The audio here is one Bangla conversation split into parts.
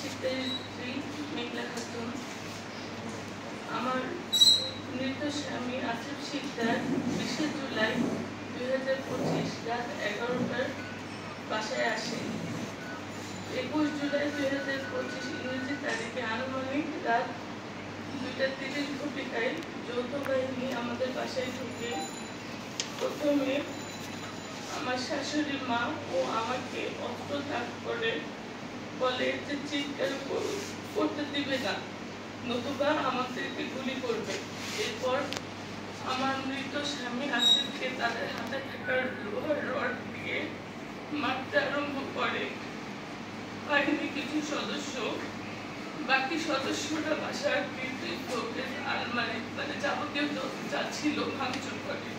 শিকদারের স্ত্রী মেঘলা খাতুন। আমার মৃত স্বামী আসিফ শিকদার 20 জুলাই 2025 রাত 11টার বাসায় আসেন। 21 জুলাই 2025 ইংরেজি তারিখে আনুমানিক রাত 2:30 ঘটিকায় যৌথ বাহিনী আমাদের বাসায় ঢুকে প্রথমে আমার শাশুড়ি মা ও আমাকে অস্ত্র তাক করে বলে যে চিৎকার করতে দিবে না, নতুবা আমাদেরকে গুলি করবে। এরপর আমার মৃত স্বামী আসিফকে তাদের হাতে থাকা লোহার রড দিয়ে মারতে আরম্ভ করে বাহিনী কিছু সদস্য। বাকি সদস্যরা বাসার আলমারি যাবতীয় যা ছিল ভাঙচুর করে।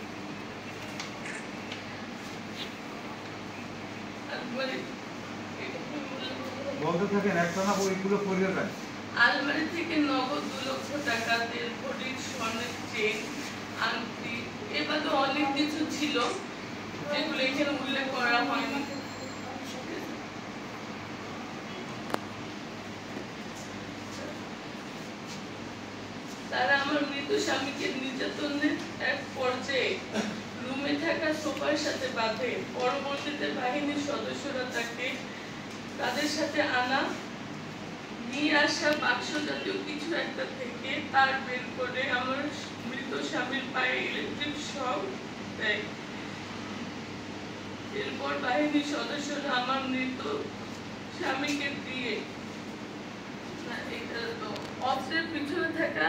আলমারি থেকে নগদ 2 লক্ষ টাকা, 1.5 ভরি স্বর্ণের চেন, আংটি, এবারে অনেক কিছু ছিল যেগুলো এখানে উল্লেখ করা হয়নি। তারা আমার মৃত স্বামীকে নির্যাতনের এক পর্যায়ে রুমে থাকা সোফার সাথে বাঁধে। পরবর্তীতে বাহিনীর সদস্যরা তাদের সাথে নিয়ে আসা বাক্স জাতীয় কিছু একটা থেকে তার বের করে আমার মৃত স্বামীর পায়ে ইলেকট্রিক শক দেয়। এরপর বাহিনীর সদস্যরা আমার মৃত স্বামীকে দিয়ে অস্ত্রের পিছনে থাকা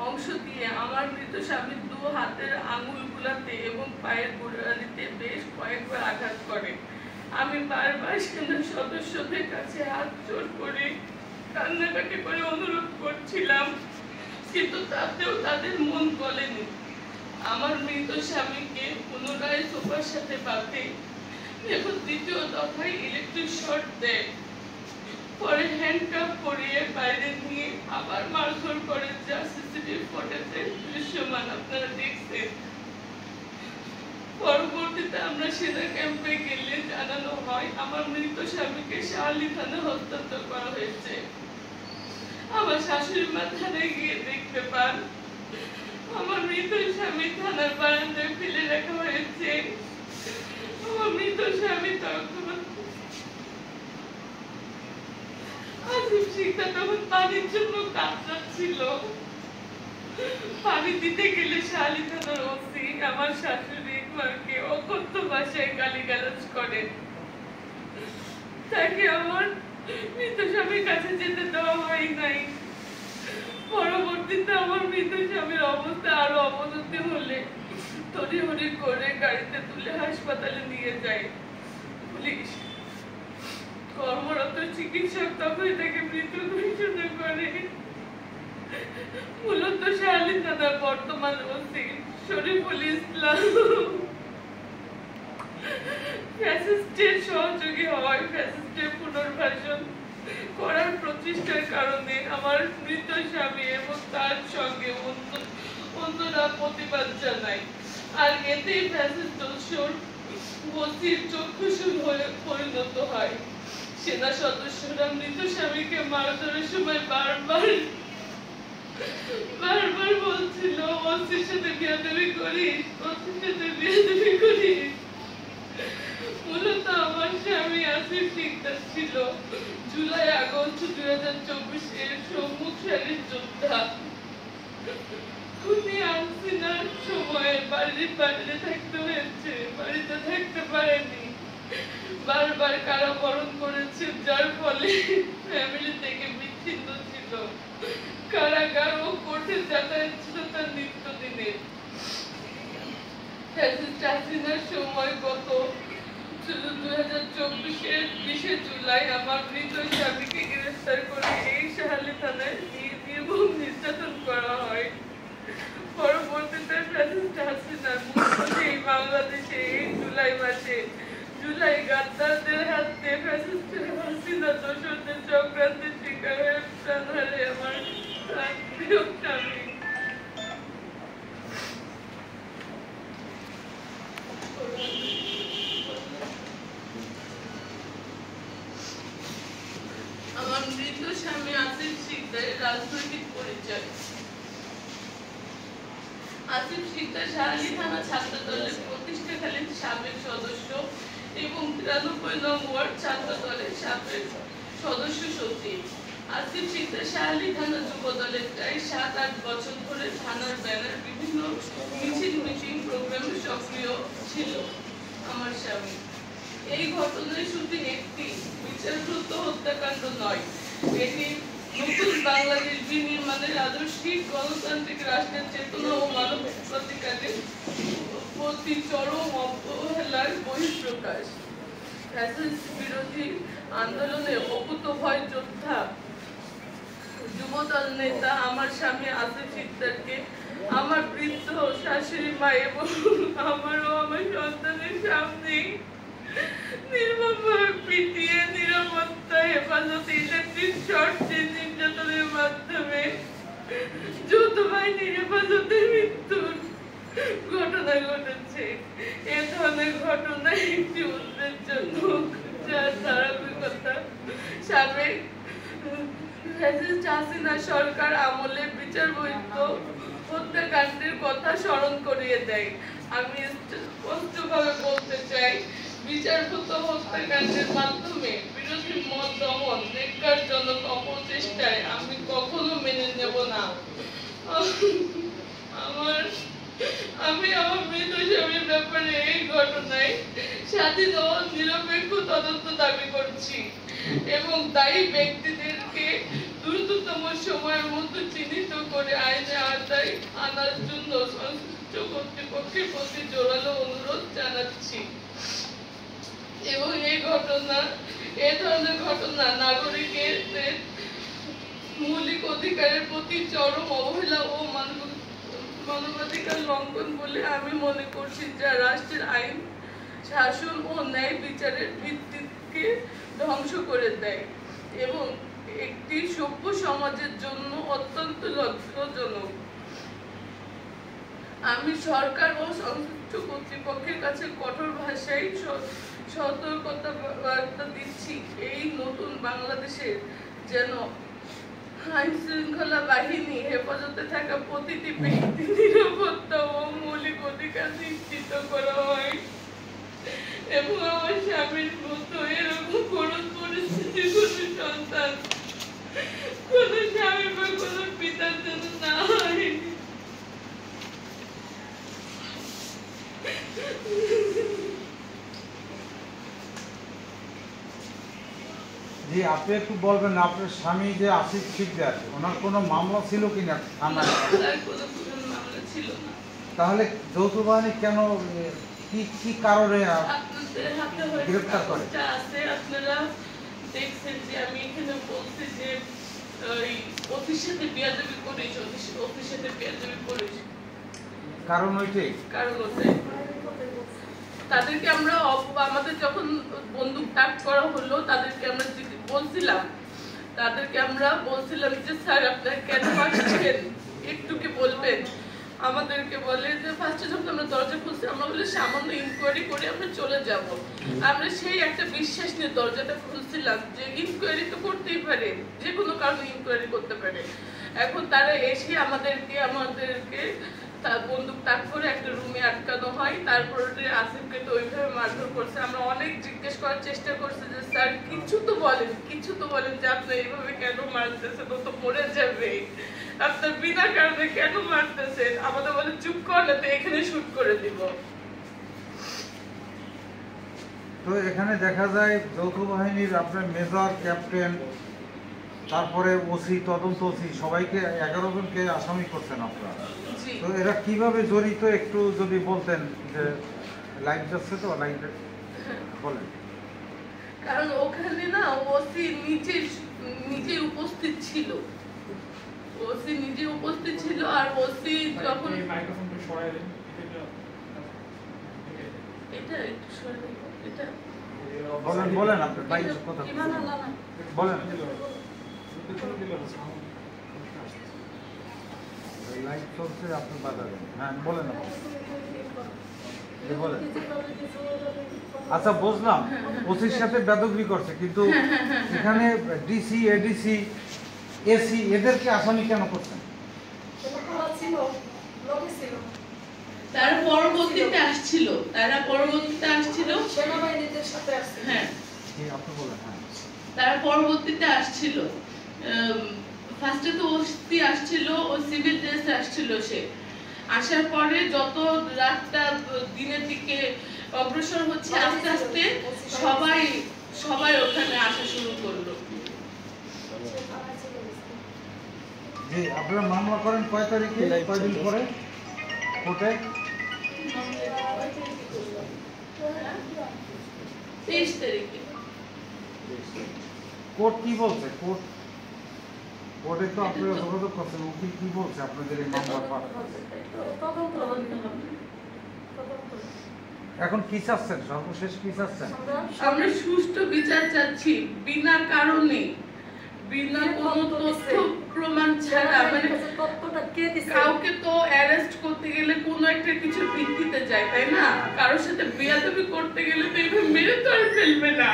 অংশ দিয়ে আমার মৃত স্বামীর 2 হাতের আঙুলগুলোতে এবং পায়ের গোড়ালিতে বেশ কয়েকবার আঘাত করে। আমি বারবার সেনা সদস্যদের কাছে হাত জোর করে কান্নাকাটি করে অনুরোধ করছিলাম, কিন্তু তাতেও তাদের মন গলেনি। আমার মৃত স্বামীকে পুনরায় সোফার সাথে বাঁধে এবং দ্বিতীয় দফায় ইলেকট্রিক শর্ট দেয়। পরে হ্যান্ডকাপ করিয়ে বাইরে নিয়ে আবার মারধর করে, যা সিসিটিভি ফুটেজে দৃশ্যমান, আপনারা দেখছেন। পরবর্তীতে আমরা সেনা ক্যাম্পে গেলে জানানো হয় আমার মৃত স্বামীকে শাহালি থানায় হস্তান্তর করা হয়েছে। আমার শাশুড়ি মা থানায় গিয়ে দেখতে পান আমার মৃত স্বামী থানার বারান্দায় ফেলে রাখা হয়েছে। আমার মৃত স্বামী তখন আসিফ শিকদার তখন পানির জন্য কাঁদছিল। পানি দিতে গেলে শাহালি থানার ওসি আমার শাশুড়ি মাকে অকথ্য ভাষায় গালিগালাজ করেন। তাকে আমার মৃত স্বামীর কাছে যেতে দেওয়া হয় নাই। পরবর্তীতে আমার মৃত স্বামীর অবস্থা আরো অবনতি হলে তড়িঘড়ি করে গাড়িতে তুলে হাসপাতালে নিয়ে যায় পুলিশ। কর্মরত চিকিৎসক তখন তাকে মৃত ঘোষণা করে। মূলত শাহালি থানার বর্তমান ওসি শরীফুল ইসলাম ফ্যাসিস্টের সহযোগী হওয়ায় ফ্যাসিস্টের পুনর্বাসন করার প্রচেষ্টার কারণে আমার মৃত স্বামী এবং তার সঙ্গে অন্যরা প্রতিবাদ জানায়। আর এতেই ফ্যাসিস্ট ওসির চক্ষুশূল হয়ে পরিণত হয়। সেনা সদস্যরা মৃত স্বামীকে মারধরের সময় বারবার বলছিল, ওসির সাথে বিয়াদবি করিস, ওসির সাথে বিয়াদবি করিস। মূলত আমার স্বামী আসিফ শিকদার ছিল জুলাই আগস্ট 2024 এর সম্মুখ সারির যোদ্ধা। উনি হাসিনার সময় বাইরে থাকতে হয়েছে, বাড়িতে থাকতে পারেনি, বারবার কারাবরণ করেছে, যার ফলে ফ্যামিলি থেকে বিচ্ছিন্ন ছিল। কারাগার ও কোর্টে যাতায়াত ছিল তার নিত্যদিনের। হাসিনার সময় গত 2024 এর 20 জুলাই আমার মৃত স্বামীকে গ্রেফতার করে এই শাহালি থানায় নির্মম নির্যাতন করা হয়। পরবর্তীতে হাসিনার মুখ্যমন্ত্রী বাংলাদেশে এই জুলাই গাদ্দারদের হাতে হাসিনা দোষরদের চক্রান্তের শিকার হয়ে প্রাণ হারে আমার প্রিয় স্বামী। আমার মৃত স্বামী আসিফ সিকদারের রাজনৈতিক পরিচয়। আসিফ সিকদার শাহালি থানা ছাত্র দলের প্রতিষ্ঠাকালীন সাবেক সদস্য এবং 93 নং ওয়ার্ড ছাত্র দলের সাবেক সদস্য সচিব। আসিফ সিকদার শাহালি থানা যুব দলের প্রায় 7-8 বছর ধরে থানার ব্যানার বিভিন্ন মিছিল মিটিং প্রোগ্রামে সক্রিয় ছিল। আমার স্বামী এই ঘটনায় শুধু একটি বিচারপ্রাপ্ত হত্যাকাণ্ড নয়, এটি নতুন বাংলাদেশ বিনির্মাণের আদর্শিক গণতান্ত্রিক রাষ্ট্রের চেতনা ও মানবাধিকারের প্রতি চরম অবহেলার বহিঃপ্রকাশ। ফ্যাসিস্ট বিরোধী আন্দোলনে অকুতোভয় যোদ্ধা যুবদল নেতা আমার স্বামী আসিফ সিকদারকে আমার বৃদ্ধ শাশুড়ি মা এবং আমার সন্তানের সামনে নির্মমভাবে পিটিয়ে নিরাপত্তা হেফাজতে ইলেকট্রিক শর্ট নির্যাতনের মাধ্যমে যৌথ বাহিনীর হেফাজতে মৃত্যুর ঘটনা ঘটেছে। এ ধরনের ঘটনা একটি উদ্বেগজনক, যার ধারাবাহিকতা সাবেক ফ্যাসিস্ট হাসিনা সরকার আমলে বিচারবহির্ভূত হত্যাকাণ্ডের কথা স্মরণ করিয়ে দেয়। আমি স্পষ্টভাবে বলতে চাই, বিচারবহির্ভূত হত্যাকাণ্ডের মাধ্যমে বিরোধী মত দমন ন্যাক্কারজনক অপচেষ্টায় আমি কখনো মেনে নেব না। আমি আমার মৃত স্বামীর ব্যাপারে এই ঘটনায় স্বাধীন ও নিরপেক্ষ তদন্ত দাবি করছি এবং দায়ী ব্যক্তিদেরকে দ্রুততম সময়ের মধ্যে চিহ্নিত করে আইনের আওতায় আনার জন্য সংশ্লিষ্ট কর্তৃপক্ষের প্রতি জোরালো অনুরোধ জানাচ্ছি। এবং এ ধরনের ঘটনা নাগরিকদের মৌলিক অধিকারের প্রতি চরম অবহেলা ও মানবাধিকার লঙ্ঘন বলে আমি মনে করছি, যা রাষ্ট্রের আইন শাসন ও ন্যায় বিচারের ভিত্তিকে ধ্বংস করে দেয় এবং একটি সভ্য সমাজের জন্য অত্যন্ত লজ্জাজনক। আমি সরকার ও সংশ্লিষ্ট কর্তৃপক্ষের কাছে কঠোর ভাষায় সতর্কতা বার্তা দিচ্ছি, এই নতুন বাংলাদেশের যেন আইন শৃঙ্খলা বাহিনী হেফাজতে থাকা প্রতিটি ব্যক্তি নিরাপত্তা ও মৌলিক অধিকার নিশ্চিত করা হয় এবং আমার স্বামীর মতো এরকম করুণ পরিস্থিতি কোনো সন্তান, কোনো স্বামী বা কোনো পিতার জন্য না হয়। জি, আপনি একটু বলবেন আপনার স্বামী যে আসিফ সিকদার, ওনার কোনো মামলা ছিল কিনা থানায়? তাহলে যৌথ বাহিনী কেন, কি কারণে গ্রেফতার করে? আপনারা দেখছেন যে আমি এখানে বলছি যে অফিস সাথে বিয়াদবি করিস, কারণ ওইটাই, তাদেরকে আমরা আমাদের যখন বন্দুক তাক করা হলো তাদেরকে আমরা বলছিলাম যে স্যার আপনারা কেন আসছেন, একটু কি বলবেন? আমাদেরকে বলে যে ফার্স্টে যখন আমরা দরজা খুলছি আমরা বলে সামান্য ইনকোয়ারি করে আমরা চলে যাব। আমরা সেই একটা বিশ্বাস নিয়ে দরজাটা খুলছিলাম যে ইনকোয়ারি তো করতেই পারে, যে কোনো কারণে ইনকোয়ারি করতে পারে। এখন তারা এসে আমাদেরকে তার বন্দুক তাক করে একটা রুমে আটকানো হয়। তারপরে আসিফকে তো ওইভাবে মারধর করছে। আমরা অনেক জিজ্ঞেস করার চেষ্টা করছি যে স্যার কিছু তো বলেন যে আপনি এইভাবে কেন মারতেছেন, ও তো মরে যাবে, আপনার বিনা কারণে কেন মারতেছেন? আমাদের বলে চুপ করলে তো এখানে শুট করে দিব। তো এখানে দেখা যায় যৌথ বাহিনীর আপনার মেজর, ক্যাপ্টেন, তারপরে ওসি, তদন্ত ওসি, সবাইকে 11 জনকে আসামি করছেন আপনারা। তো এরা কিভাবে জড়িত একটু যদি বলতেন, যে লাইভ যাচ্ছে তো, লাইভ বলেন। কারণ ওখানে না ওসি নিজে উপস্থিত ছিল, আর ওসি যখন বলেন আপনি কথা বলেন। লাইভ চলছে, আপনি বাজাবেন। হ্যাঁ বলেন। আচ্ছা বুঝলাম, ওসির সাথে বেদবি করছে, কিন্তু এখানে ডিসি, এডিসি, এসি এদেরকে আসামি কেন করছেন? তারা পরবর্তীতে আসছিল, সেনাবাহিনীদের সাথে আসছিল। হ্যাঁ, আপনি বলেন। হ্যাঁ, তারা পরবর্তীতে আসছিল। ফার্স্টে তো ওসি আসছিল, ও সিভিল ড্রেসে আসছিল। সে আসার পরে যত রাতটা দিনের দিকে অগ্রসর হচ্ছে, আস্তে আস্তে সবাই ওখানে আসা শুরু করলো। জি, আপনারা মামলা করেন কয় তারিখে, কয়দিন পরে কোর্টে? 23 তারিখে। কোর্ট কি বলছে? কোর্টে তো আপনারা যোগাযোগ করছেন, উকিল কি বলছে আপনাদের এই মামলার পাঠ? এখন কি চাচ্ছেন, সর্বশেষ কি চাচ্ছেন? আমরা সুষ্ঠু বিচার চাচ্ছি, বিনা কারণে, বিনা কোনো তথ্য প্রমাণ ছাড়া। মানে কাউকে তো অ্যারেস্ট করতে গেলে কোনো একটা কিছু ভিত্তিতে যায়, তাই না? কারোর সাথে বেয়াদবি করতে গেলে তো এইভাবে মেরে তো আর ফেলবে না,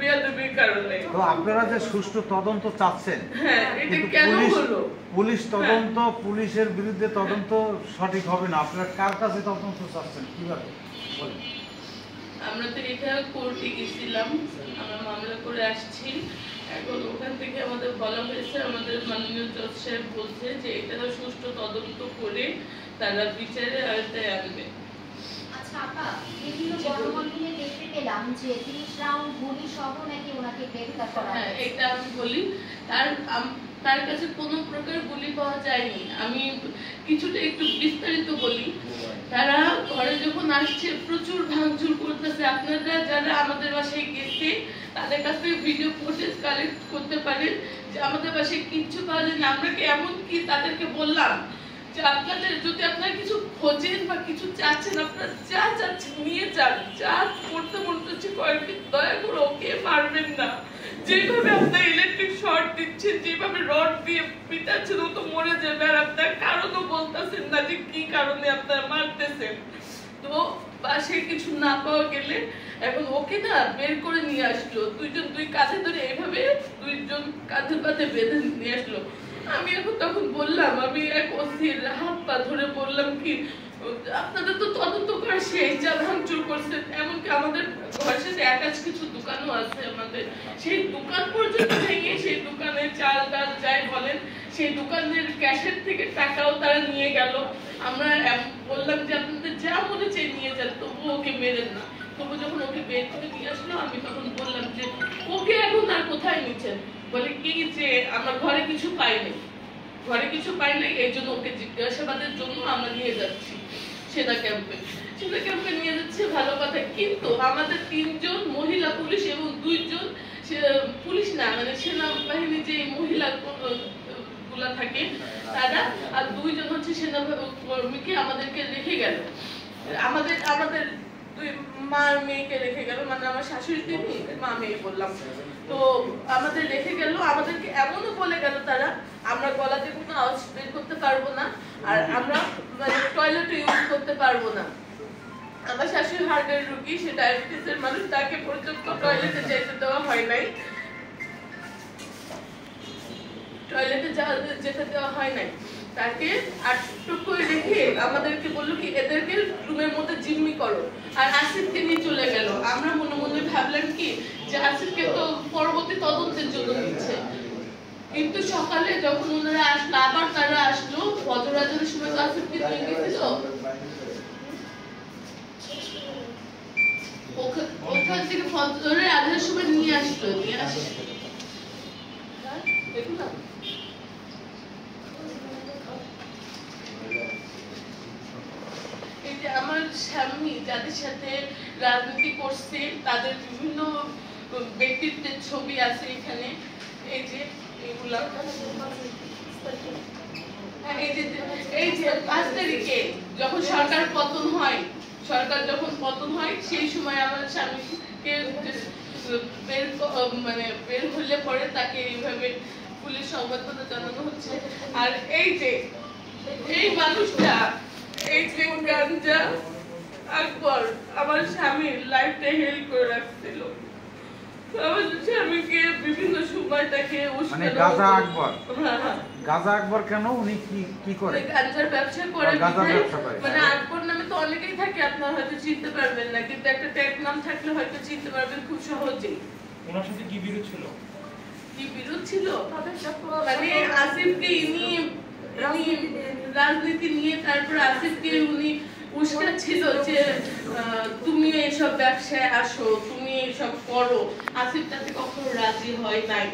বেয়াদবির কারণে। তো আপনারা যে সুষ্ঠু তদন্ত চাচ্ছেন, হ্যাঁ, এটা কেন হলো? পুলিশ তদন্ত, পুলিশের বিরুদ্ধে তদন্ত সঠিক হবে না। আপনারা কার কাছে তদন্ত চাচ্ছেন, কিভাবে বলেন? আমরা তো এটা কোর্টে গেছিলাম, আমরা মামলা করে আসছি। এখন ওখান থেকে আমাদের বলা হয়েছে, আমাদের মাননীয় জজ সাহেব বলছে যে এটা সুষ্ঠু তদন্ত করে তারা বিচারের আওতায় আনবে। আচ্ছা আপা, বিভিন্ন গণমাধ্যমে দেখতে পেলাম যে 30 রাউন্ড গুলি সহ নাকি ওনাকে গ্রেফতার করা হয়েছে। হ্যাঁ, এটা আমি বলি, তার কাছে কোনো প্রকার গুলি পাওয়া যায়নি। আমি কিছুটা একটু বিস্তারিত বলি। তারা ঘরে যখন আসছে প্রচুর ভাঙচুর করতেছে। আপনারা যারা আমাদের বাসায় গেছে তাদের কাছ থেকে ভিডিও ফুটেজ কালেক্ট করতে পারেন যে আমাদের বাসায় কিচ্ছু পাওয়া যায়নি। আমরা কি এমনকি তাদেরকে বললাম যে আপনাদের যদি আপনারা কিছু খোঁজেন বা কিছু চাচ্ছেন, আপনারা যা চাচ্ছেন নিয়ে যান, যা করতে মনে হচ্ছে কয়েকদিন দয়া করে ওকে মারবেন না। যেভাবে আপনার ইলেকট্রিক শর্ট দিচ্ছেন, যেভাবে রড দিয়ে পিটাচ্ছেন, ও তো মরে যাবে। আর আপনার কারণও বলতেছেন না যে কি কারণে আপনারা মারতেছেন। তো বাসায় কিছু না পাওয়া গেলে এখন ওকে না বের করে নিয়ে আসলো, দুই কাঁধে ধরে, এইভাবে দুইজন কাঁধে কাঁধে বেঁধে নিয়ে আসলো। আমি এখন তখন বললাম, আমি এক ওসির হাত পা ধরে বললাম কি, আপনাদের তো তদন্ত করে শেষ, যা ভাঙচুর করছেন, এমনকি আমাদের ঘরের সাথে অ্যাটাচ কিছু দোকানও আছে আমাদের, সেই দোকান পর্যন্ত ভেঙে, সেই দোকানে চাল ডাল যাই বলেন, সেই দোকানের ক্যাশের থেকে টাকাও তারা নিয়ে গেল। আমরা বললাম যে আপনাদের যা মনে চাই নিয়ে যান, তবু ওকে মেরেন না। তবু যখন ওকে বের করে নিয়ে আসলো, আমি তখন বললাম যে ওকে এখন আর কোথায় নিচ্ছেন? বলে কি যে আমরা ঘরে কিছু পাই নাই, এই জন্য ওকে জিজ্ঞাসাবাদের জন্য আমরা নিয়ে যাচ্ছি সেনা ক্যাম্পে নিয়ে যাচ্ছে। ভালো কথা, কিন্তু আমাদের 3 জন মহিলা পুলিশ এবং 2 জন পুলিশ না, মানে সেনাবাহিনী যে মহিলা গুলা থাকে তারা, আর 2 জন হচ্ছে সেনা কর্মীকে আমাদেরকে রেখে গেল। আমাদের 2 মা মেয়েকে রেখে গেল, মানে আমার শাশুড়ি তিনি মা মেয়ে বললাম। তো আমাদের রেখে গেল, আমাদেরকে এমনও বলে গেল তারা, আমরা গলাতে কোনো আওয়াজ বের করতে পারবো না, আর আমরা মানে টয়লেট ইউজ করতে পারবো না। আমার শাশুড়ি হার্টের রোগী, সে ডায়াবেটিসের মানুষ, তাকে পর্যন্ত টয়লেটে যেতে দেওয়া হয় নাই, যেতে দেওয়া হয় নাই। তাকে আটক করে রেখে আমাদেরকে বললো কি এদেরকে রুমের মধ্যে জিম্মি করো, আর আসিফকে নিয়ে চলে গেল। আমরা মনে মনে ভাবলাম কি যে আসিফকে তো পরবর্তী তদন্তের জন্য নিচ্ছে, কিন্তু সকালে যখন ওনারা আসলো, আবার তারা আসলো ফজর আজানের সময়, তো আসিফকে নিয়ে গেছিল ওখান থেকে, ফজরের আজানের সময় নিয়ে আসলো। দেখুন আমার স্বামী যাদের সাথে রাজনীতি করছে তাদের বিভিন্ন ব্যক্তিত্বের ছবি আছে এখানে। এই যে এগুলা, এই যে 5 তারিখে যখন সরকার যখন পতন হয় সেই সময় আমার স্বামীকে বের হলে পরে তাকে এইভাবে পুলিশ সংবাদপত্র জানানো হচ্ছে। আর এই যে এই মানুষটা এই যে গাঞ্জা আকবর আমার স্বামীর লাইফটা হেল্প করে রাখছিল। আমার স্বামীকে বিভিন্ন সময় তাকে মানে গাজা আকবর, গাজা আকবর কেন উনি কি করে? গাঞ্জার ব্যবসা করে। গাজার ব্যবসা করে। মানে আকবর নামে তো অনেকেই থাকে, আপনারা হয়তো চিনতে পারবেন না, কিন্তু একটা ট্যাগ নাম থাকলে হয়তো চিনতে পারবেন খুব সহজেই। ওনার সাথে কি বিরোধ ছিল? কি বিরোধ ছিল? মানে আসিফকে রাজনীতি নিয়ে, তারপর আসিফকে উনি উস্কা ছিল যে তুমি এইসব ব্যবসায় আসো, তুমি এইসব করো। আসিফ তাতে কখনো রাজি হয় নাই,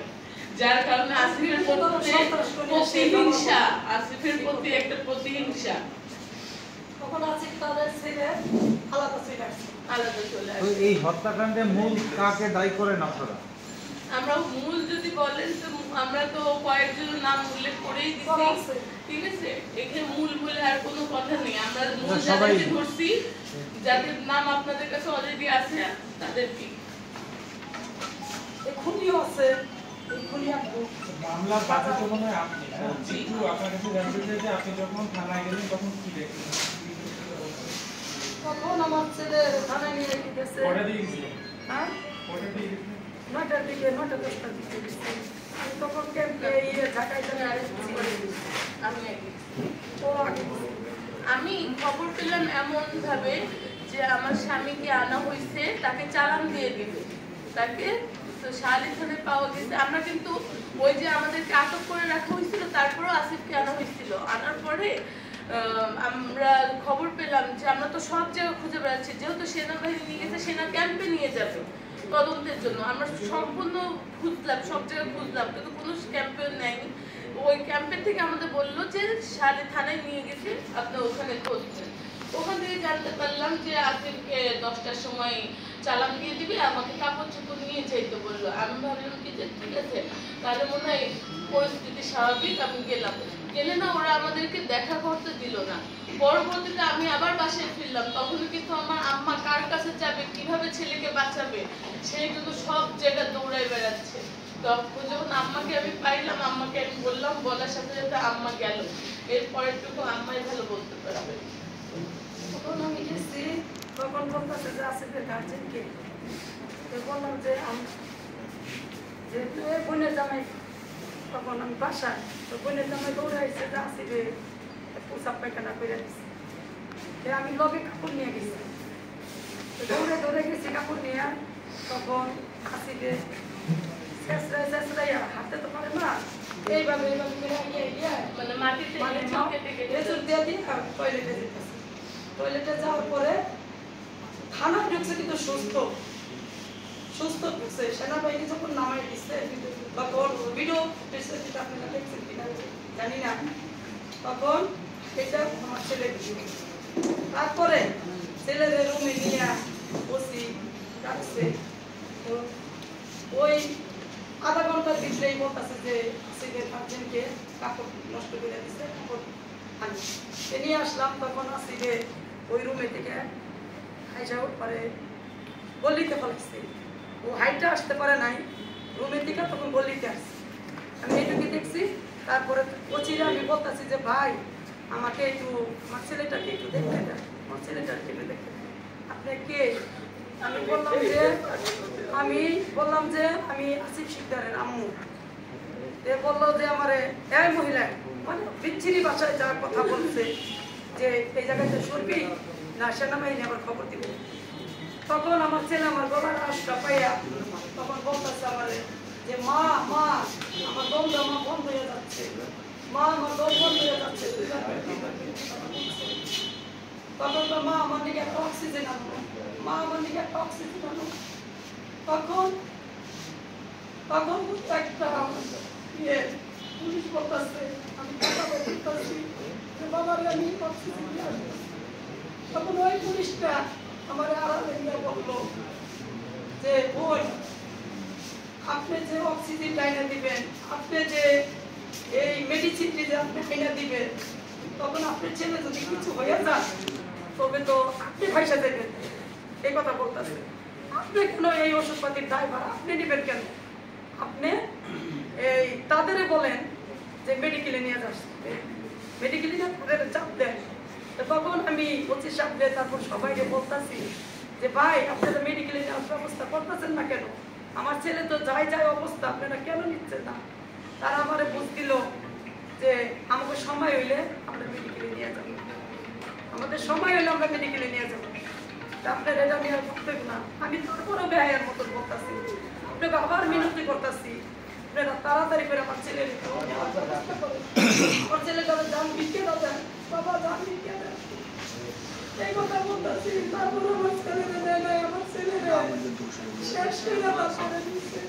যার কারণে আসিফের প্রতিহিংসা, আসিফের প্রতি একটা প্রতিহিংসা আলাদা চলে আসে। এই হত্যাকাণ্ডে মূল কাকে দায়ী করেন আপনারা? আমরা মূল যদি বলেন তো আমরা তো কয়েকজনের নাম উল্লেখ করেই দিচ্ছি, ঠিক আছে? এখানে মূল বলে আর কোনো কথা নেই। আমরা মূল যাদেরকে ধরছি, যাদের নাম আপনাদের কাছে অলরেডি আছে, তাদেরকে খুনিও আছে। মামলার বাদী তো মনে হয় আপনি। একটু আপনার কাছে জানতে চাই যে আপনি যখন থানায় গেলেন তখন কি দেখলেন? তখন আমার ছেলে থানায় নিয়ে গেছে। কটা দিয়ে গেছিল? হ্যাঁ, কটা দিয়ে গেছিল? 9টার দিকে, 9টা-10টার দিকে গেছে। আমি তখন ক্যাম্পে ঢাকায় আমি খবর পেলাম এমন ভাবে যে আমার স্বামীকে আনা হয়েছে, তাকে চালান দিয়ে দিবে তাকে। তো শালিখানে পাওয়া গেছে। আমরা কিন্তু ওই যে আমাদেরকে আটক করে রাখা হয়েছিল, তারপরেও আসিফকে আনা হয়েছিল। আনার পরে আমরা খবর পেলাম যে আমরা তো সব জায়গায় খুঁজে বেড়াচ্ছি, যেহেতু সেনাবাহিনী নিয়ে গেছে, সেনা ক্যাম্পে নিয়ে যাবে তদন্তের জন্য। আমরা সম্পূর্ণ খুঁজলাম, সব জায়গায় খুঁজলাম, কিন্তু কোনো ক্যাম্পে নেয়নি। ওই ক্যাম্পের থেকে আমাদের বললো যে শালি থানায় নিয়ে গেছে, আপনি ওখানে খুঁজছেন। ওখান থেকে জানতে পারলাম যে আসিফকে 10টার সময় চালান দিয়ে দিবি, আমাকে কাপড় চোপড় নিয়ে যাইতে বললো। আমি ভাবলাম কি যে ঠিক আছে, তাহলে মনে হয় পরিস্থিতি স্বাভাবিক। আমি গেলে না, ওরা আমাদেরকে দেখা করতে দিল না। পরবর্তীতে আমি আবার বাসায় ফিরলাম, তখন কিন্তু আমার আম্মা কার কাছে যাবে, কিভাবে ছেলেকে বাঁচাবে, সেই জন্য সব জায়গায় দৌড়াই বেড়াচ্ছে। তখন যখন আম্মাকে আমি পাইলাম, আম্মাকে আমি বললাম, বলার সাথে সাথে আম্মা গেল। এরপরেরটুকু আম্মাই ভালো বলতে পারবে। তখন আমি গেছি, তখন বলতেছে যে আসিফের গার্জেনকে বললাম যে বোনের জামাই, তখন আমি বাসায়, তো বোনের জামাই দৌড়াইছে যে আসিফে পোশাক পায়খানা করে দিচ্ছে। আমি লগে কাপড় নিয়ে গেছি, দৌড়ে দৌড়ে গেছি কাপড় নিয়ে। তখন আসিফে চেঁচড়াইয়া হাঁটতে তো পারে না, এইভাবে মানে মাটিতে দিয়ে দিয়ে টয়লেটে যেতেছে। টয়লেটে যাওয়ার পরে থানা ঢুকছে, কিন্তু সুস্থ ঢুকছে। সেনাবাহিনী যখন নামাই দিচ্ছে, তখন ভিডিও আপনারা দেখছেন কিনা জানি না, তখন এটা আমার ছেলে। তারপরে ছেলেদের রুমে নিয়ে বসি রাখছে। তো ওই আধা ঘন্টার ভিতরেই বলতেছে যে সিলের গার্জেনকে কাপড় নষ্ট করে দিচ্ছে, কাপড় আনি নিয়ে আসলাম। তখন আসিবে ওই রুমে থেকে হাইসা পরে গলিতে ফেলাইছে। ও হাইটটা আসতে পারে নাই রুমের দিকে, তখন গলিতে আসছে। আমি এইটুকু দেখছি। তারপরে পচিরে আমি বলতেছি যে ভাই, আমাকে একটু আমার ছেলেটাকে একটু দেখতে দেন, আমার ছেলেটাকে একটু দেখতে দেন। আপনি কে? আমি বললাম যে আমি আসিফ শিকদারের আম্মু। বললো যে আমারে এই মহিলা, মানে বিচ্ছিরি বাসায় যাওয়ার কথা বলছে, যে এই জায়গাতে শুনবি না, সেনাবাহিনী আবার খবর দিব। তখন আমার ছেলে আমার গলার আশটা পাইয়া তখন বলতেছে আমারে যে মা আমার দম আমার বন্ধ হয়ে যাচ্ছে, মা আমার দম বন্ধ হয়ে যাচ্ছে। তখন তো মা আমার দিকে একটা অক্সিজেন আনো, মা আমার দিকে একটা অক্সিজেন আনো। তখন একটা পুলিশ বলতেছে, আমি কথা বলতেছি যে বাবারে আমি অক্সিজেন নিয়ে আসবো। তখন ওই পুলিশটা আমার আড়ালে গিয়ে বললো যে ওই আপনি যে অক্সিজেন লাইনে দিবেন, আপনি যে এই মেডিসিনটি যে আপনি কিনে দিবেন, তখন আপনার ছেলে যদি কিছু হয়ে যান তবে তো আপনি পয়সা দেবেন। এই কথা বলতেছে। আপনি কেন এই ওষুধপাতির ড্রাইভার আপনি নেবেন কেন? আপনি এই তাদের বলেন যে মেডিকেলে নিয়ে যাচ্ছে, মেডিকেলে তাদের চাপ দেন তখন আমি ওসি সাহেবকে তারপর সবাইকে বলতেছি যে ভাই আপনারা মেডিকেলে নেওয়ার ব্যবস্থা করতেছেন না কেন? আমার ছেলে তো যাই অবস্থা, আপনারা কেন নিচ্ছেন না? তারা আমারে বুঝ দিল যে আমাকে সময় হইলে আমরা মেডিকেলে নিয়ে যাবো, আমাদের সময় হইলে আমরা মেডিকেলে নিয়ে যাবো, আপনার এটা নিয়ে ভাবতেন না। আমি তারপরেও ব্যয়ের মতন বলতেছি, আপনাকে আবার মিনতি করতেছি, আপনারা তাড়াতাড়ি করে আমার ছেলের আমার ছেলেটা দাম বিকে দেন, বাবা দাম বিকে দেন, এই কথা বলতেছি। তারপর আমার ছেলেরা দেয় নাই, আমার ছেলেরা শেষ করে তারপরে দিচ্ছে।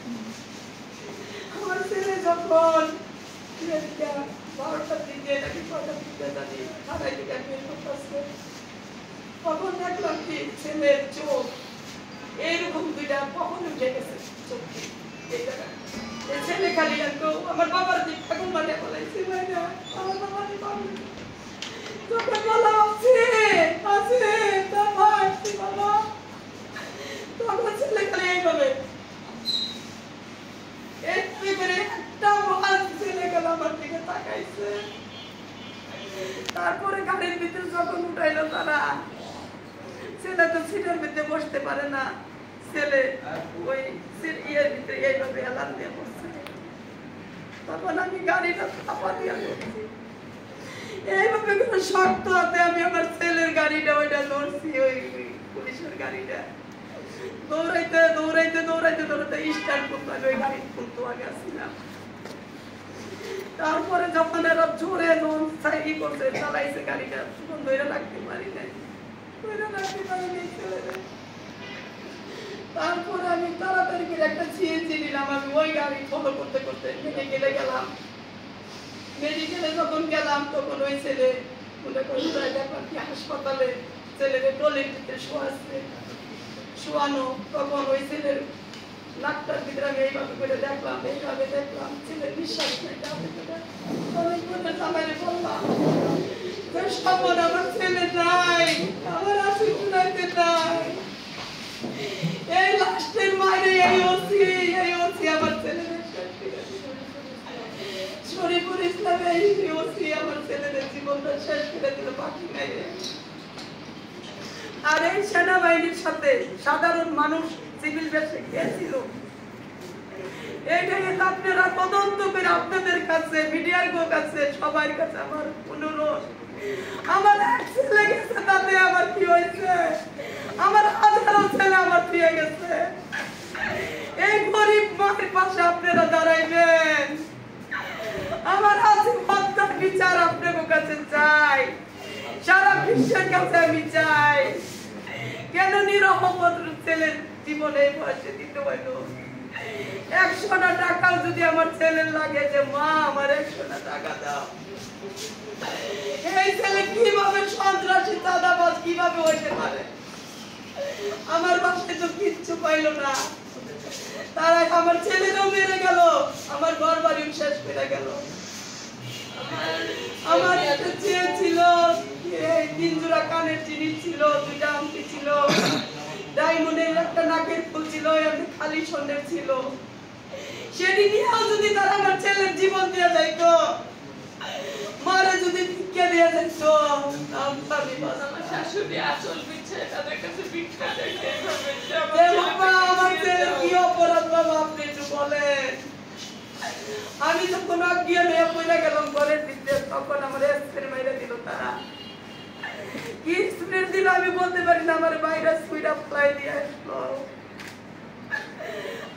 আমার ছেলে যখন 12টার দিকে নাকি 6টার দিকে জানি ঢাকায় দিকে বের করতেছে, তখন দেখলাম কি ছেলের চোখ এইরকম দুইটা কখন উঠে গেছে চোখটি। এই ছেলে খালি একটু আমার বাবার দিক এখন মানে বলাইছি ভাই না, আমার বাবা তোকে বলা আছে আছে বাবা বাবা, তখন ছেলে খালি এইভাবে তারপরে গাড়ির ভিতরে যখন উঠাইলো তারা, ছেলে তো সিটের ভিতরে বসতে পারে না, ছেলে ওই ইয়ের ভিতরে এইভাবে এলান দিয়ে বসছে। তখন আমি গাড়িটা চাপা দিয়ে এইভাবে কোনো শক্ত হাতে আমি আমার ছেলের গাড়িটা ওইটা লড়ছি, ওই পুলিশের গাড়িটা দৌড়াইতে দৌড়াইতে দৌড়াইতে দৌড়াইতে স্টার্ট করতে হবে, ওই গাড়ি খুলতে আগে আসছিলাম। তারপরে যখন এরা জোরে ই করছে চালাইছে গাড়িটা, তখন ধরে রাখতে পারি নাই, ধরে রাখতে পারি নাই ছেলেরা। তারপরে আমি তাড়াতাড়ি করে একটা সিএনজি নিলাম, আমি ওই গাড়ি ফলো করতে করতে মেডিকেলে গেলাম। মেডিকেলে যখন গেলাম তখন ওই ছেলে মনে করি দেখলাম কি হাসপাতালে ছেলেকে টয়লেটে শোয়ানো, তখন ওই ছেলের নাকটার ভিতরে আমি এইভাবে করে দেখলাম, এইভাবে দেখলাম ছেলের নিঃশ্বাস নেই। আমি মনে জামাইরে বললাম সবন আমার ছেলে নাই, আমার আসি শুনাইতে নাই, এই লাস্টের মাইরে এই ওসি আমার ছেলের শরীফুল ইসলাম এই ওসি আমার ছেলেদের জীবনটা শেষ করে দিল, বাকি নাই। আর এই সেনাবাহিনীর সাথে সাধারণ মানুষ সিভিল বেশে গিয়েছিল, এইটাই আপনারা তদন্ত করে আপনাদের কাছে মিডিয়ার কাছে সবার কাছে আমার অনুরোধ, আমার এক ছেলে গেছে তাতে আমার কি হয়েছে, আমার হাজারো ছেলে আমার দিয়ে গেছে, এই গরিব মায়ের পাশে আপনারা দাঁড়াইবেন। আমার আসিফ হত্যার বিচার আপনাদের কাছে চাই, সারা বিশ্বের কাছে আমি চাই। কেন নিরহমত ছেলের জীবনে বয়সে দিতে হইল? 100টা টাকাও যদি আমার ছেলের লাগে যে মা আমার 100টা টাকা দাও, এই ছেলে কিভাবে সন্ত্রাসী চাঁদাবাজ কিভাবে হইতে পারে? আমার বাসায় তো কিচ্ছু পাইল না, তারা আমার ছেলেরও মেরে গেল, আমার ঘর বাড়িও শেষ করে গেল। আমার একটা চেয়ে ছিল, 3 জোড়া কানের জিনিস ছিল, 2টা আংটি ছিল, ডায়মন্ডের একটা নাকের ফুল ছিল, একটা খালি সোনের ছিল, সেটি নিয়েও যদি তারা আমার ছেলের জীবন দিয়ে যাইতো, মারা যদি ভিক্ষা দিয়ে যাইতো, আমার শাশুড়ি আঁচল বিছায় তাদের কাছে ভিক্ষা চাইছে। আমার ছেলে কি অপরাধ বাবা আপনি একটু বলেন। আমি যখন অজ্ঞা নিয়ে পড়ে গেলাম ঘরের ভিতরে, তখন আমার স্প্রে মাইরে দিল তারা। কি স্প্রে দিল আমি বলতে পারি না, আমার বাইরে সুইটা ফেলাই দিয়ে আসলো,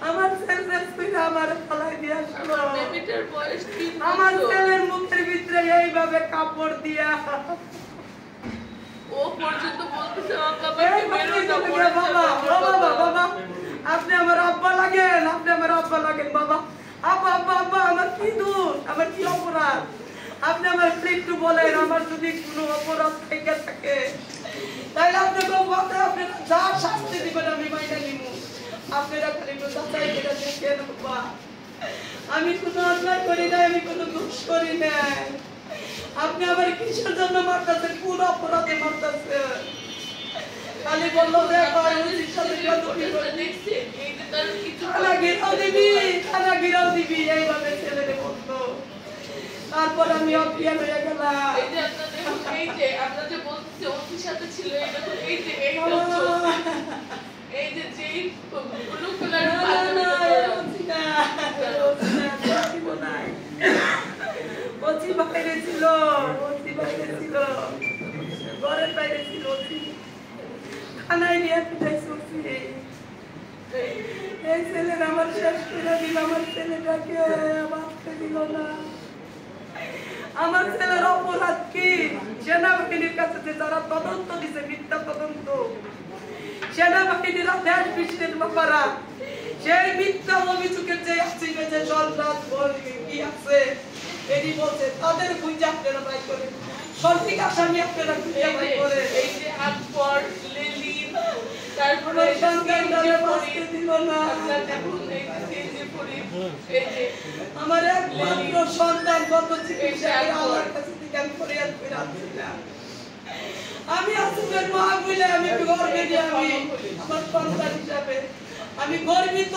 আমার ছেলের সুইটা আমার ফেলাই দিয়ে আসলো, আমার ছেলের মুখের ভিতরে এইভাবে কাপড় দিয়া ও পর্যন্ত বলতেছে বাবা আপনি আমার আব্বা লাগেন, আপনি আমার আব্বা লাগেন বাবা, আব্বা আব্বা আব্বা আমার কি দোষ, আমার কি অপরাধ, আপনি আমার একটু বলেন, আমার যদি কোনো অপরাধ থেকে থাকে তাহলে আপনাকে আপনারা যা শাস্তি দিবেন আমি মাইনা নিব, আপনারা খালি একটু যাচাই করে দেখেন বাবা, আমি কোনো অন্যায় করি নাই, আমি কোনো দোষ করি নাই, আপনি আমার কিসের জন্য মারতেছেন, কোন অপরাধে মারতেছেন? খালি বললো থানা ঘিরাও দিবি এইভাবে ছেলেরে বলতো। তারপর আমি অজ্ঞান হয়ে গেলাম। এই যে আপনার যে বলছে ওর সাথে ছিল এটা তো এই যে এই যে যেই ব্লু কালারের বাইরে ছিল, ঘরের বাইরে ছিল, থানায় নিয়ে পিটাইছি। এই ছেলের আমার শেষ করে দিল, আমার ছেলেটাকে বাঁচতে দিল না। আমার ছেলের অপরাধ কি? সেনাবাহিনীর কাছে যে যারা তদন্ত দিছে, মিথ্যা তদন্ত, সেনাবাহিনীরা দেশ বিশেষ ব্যাপারা সেই মিথ্যা অভিযোগের যে আসিবে যে সন্ত্রাস কি আছে এটি বলছে তাদের খুঁজে আপনারা বাই করে সঠিক আসামি আপনারা খুঁজে বাই করে। এই যে আকবর লেলিন তারপরে দিল না। আমার একমাত্র সন্তান গত চিকিৎসা আল্লাহর কাছে থেকে আমি ফরিয়াদ করে আসছিলাম। আমি আসলে মা বলে আমি গর্বে আমি আমার সন্তান হিসাবে আমি গর্বিত।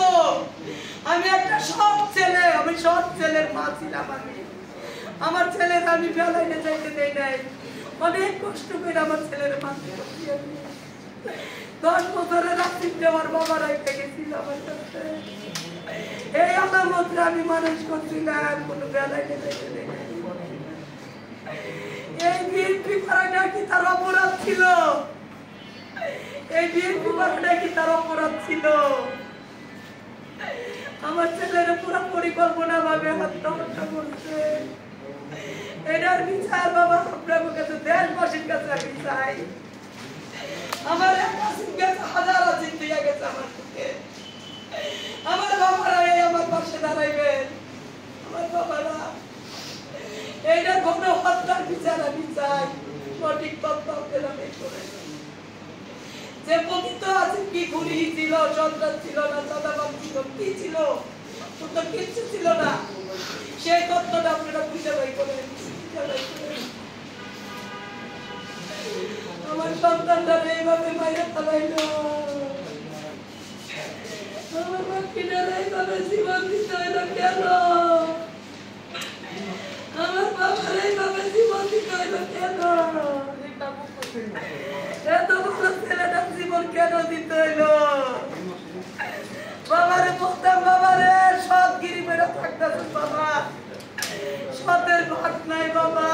আমি একটা সৎ ছেলে, আমি সৎ ছেলের মা ছিলাম। আমার ছেলের আমি বেলাইনে যাইতে দেই নাই, অনেক কষ্ট করে আমার ছেলের মাঝে 10 বছরের রাত্রি আমার বাবা রাইতে গেছিল আমার কাছে। এই আলামত আমি মানুষ করছিলাম, কোনো বেলাইনে যাইতে দেই নাই। এই বিএনপি করাটা কি তার অপরাধ ছিল? এই বিএনপি করাটা কি তার অপরাধ ছিল? আমার ছেলের পুরো পরিকল্পনা ভাবে হত্যা করছে। এটার বিচার বাবা আপনার কাছে, দেশবাসীর কাছে আমি চাই। আমার হাজার আজিম দিয়ে গেছে আমার বুকে। আমার বাবারা আমার পাশে দাঁড়াইবেন। আমার বাবারা এইটা কোনো হত্যার বিচার আমি চাই, সঠিক তথ্য আপনারা বের করে। যে পতিত আছে কি খুনি ছিল, সন্ত্রাস ছিল না, চাঁদাবাজ ছিল, কি ছিল, তো কিচ্ছু ছিল না। সেই তথ্যটা আপনারা খুঁজে বাই করেন। আমার সন্তানটা এইভাবে বাইরে ফেলাইল, আমার বাকিটারা এইভাবে জীবন দিতে হইল কেন? আমার বাবার এইভাবে জীবন দিতে হইল কেন? এত বড় ছেলেটা জীবন কেন দিতে হইল? বাবারে বলতাম, বাবারে সৎ গিরি বেড়ে থাকতেছে বাবা, সতের ভাগ নাই বাবা।